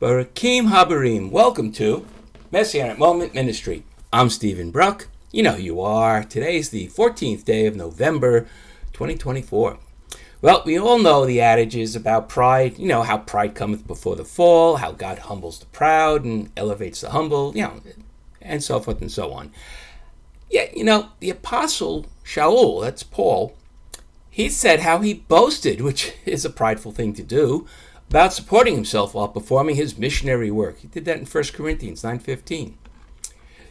Barakim Habarim, welcome to Messianic Moment Ministry. I'm Stephen Bruck. You know who you are. Today's the 14th day of November, 2024. Well, we all know the adages about pride. You know how pride cometh before the fall, how God humbles the proud and elevates the humble, and so forth and so on. Yet, the apostle Shaul, that's Paul, he said how he boasted, which is a prideful thing to do, about supporting himself while performing his missionary work. He did that in 1 Corinthians 9:15.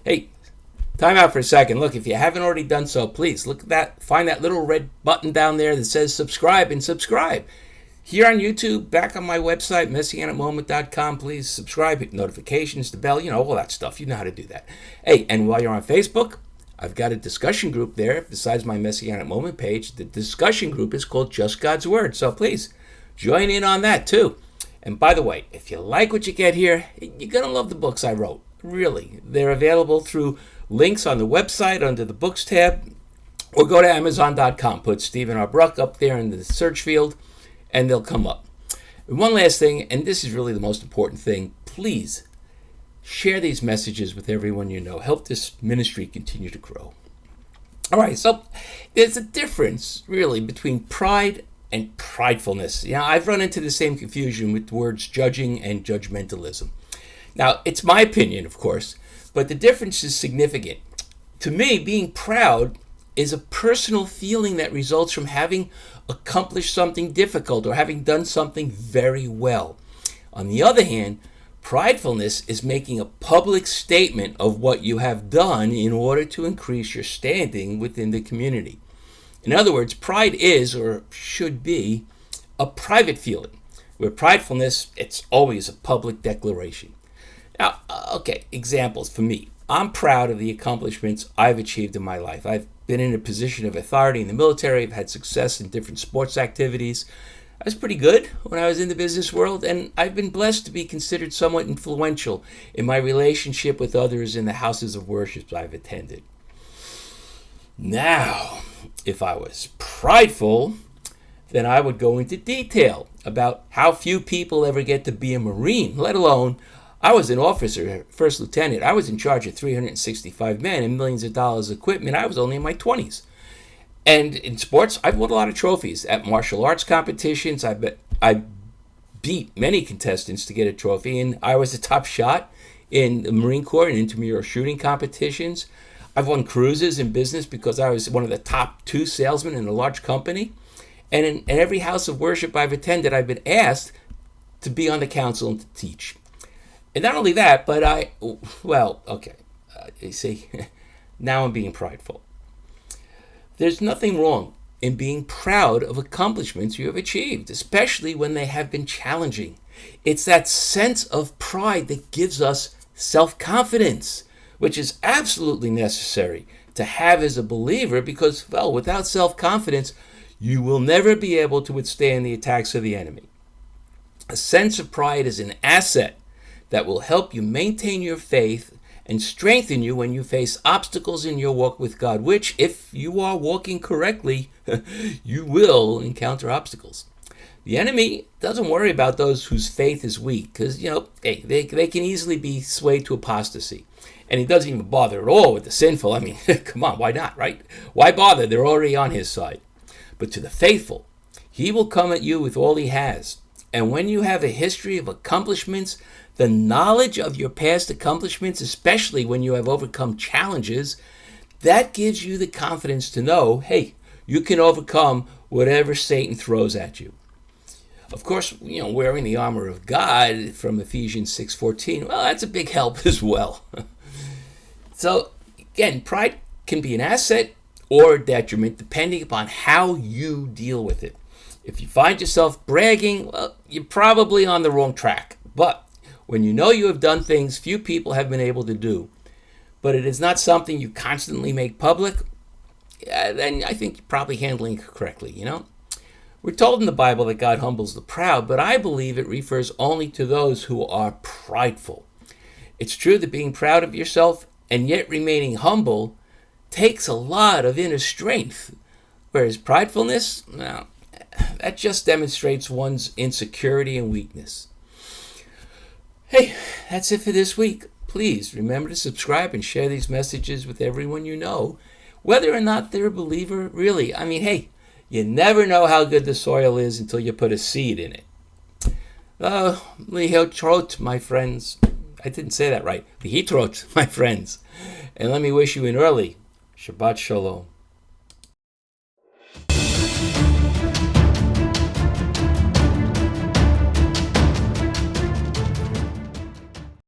Hey, time out for a second. Look, if you haven't already done so, please look at that. Find that little red button down there that says subscribe and subscribe. Here on YouTube, back on my website, messianicmoment.com, please subscribe, hit notifications, the bell, all that stuff. You know how to do that. Hey, and while you're on Facebook, I've got a discussion group there besides my Messianic Moment page. The discussion group is called Just God's Word. So please, join in on that too. And by the way, if you like what you get here, you're going to love the books I wrote. Really. They're available through links on the website under the books tab, or go to Amazon.com. Put Stephen R. Bruck up there in the search field, and they'll come up. And one last thing, and this is really the most important thing, please share these messages with everyone you know. Help this ministry continue to grow. All right, so there's a difference, really, between pride and pridefulness. I've run into the same confusion with the words judging and judgmentalism. Now, it's my opinion, of course, but the difference is significant. To me, being proud is a personal feeling that results from having accomplished something difficult or having done something very well. On the other hand, pridefulness is making a public statement of what you have done in order to increase your standing within the community. In other words, pride is, or should be, a private feeling, where pridefulness, it's always a public declaration. Now, examples for me. I'm proud of the accomplishments I've achieved in my life. I've been in a position of authority in the military. I've had success in different sports activities. I was pretty good when I was in the business world, and I've been blessed to be considered somewhat influential in my relationship with others in the houses of worship I've attended. Now, if I was prideful, then I would go into detail about how few people ever get to be a Marine, let alone I was an officer, first lieutenant. I was in charge of 365 men and millions of dollars of equipment. I was only in my 20s. And in sports, I've won a lot of trophies. At martial arts competitions, I beat many contestants to get a trophy, and I was the top shot in the Marine Corps and intramural shooting competitions. I've won cruises in business because I was one of the top 2 salesmen in a large company. And in every house of worship I've attended, I've been asked to be on the council and to teach. And not only that, but you see, now I'm being prideful. There's nothing wrong in being proud of accomplishments you have achieved, especially when they have been challenging. It's that sense of pride that gives us self-confidence, which is absolutely necessary to have as a believer because, without self-confidence, you will never be able to withstand the attacks of the enemy. A sense of pride is an asset that will help you maintain your faith and strengthen you when you face obstacles in your walk with God, which, if you are walking correctly, you will encounter obstacles. The enemy doesn't worry about those whose faith is weak because, they can easily be swayed to apostasy. And he doesn't even bother at all with the sinful. I mean, come on, why not, right? Why bother? They're already on his side. But to the faithful, he will come at you with all he has. And when you have a history of accomplishments, the knowledge of your past accomplishments, especially when you have overcome challenges, that gives you the confidence to know, hey, you can overcome whatever Satan throws at you. Of course, wearing the armor of God from Ephesians 6:14, that's a big help as well. So, again, pride can be an asset or a detriment depending upon how you deal with it. If you find yourself bragging, you're probably on the wrong track. But when you know you have done things few people have been able to do, but it is not something you constantly make public, then I think you're probably handling it correctly, We're told in the Bible that God humbles the proud, but I believe it refers only to those who are prideful. It's true that being proud of yourself and yet remaining humble takes a lot of inner strength, whereas pridefulness, well, that just demonstrates one's insecurity and weakness. Hey, that's it for this week. Please remember to subscribe and share these messages with everyone you know, whether or not they're a believer. Really, I mean, hey, you never know how good the soil is until you put a seed in it. Lihitrot, my friends. I didn't say that right. Lihitrot, my friends. And let me wish you an early Shabbat Shalom.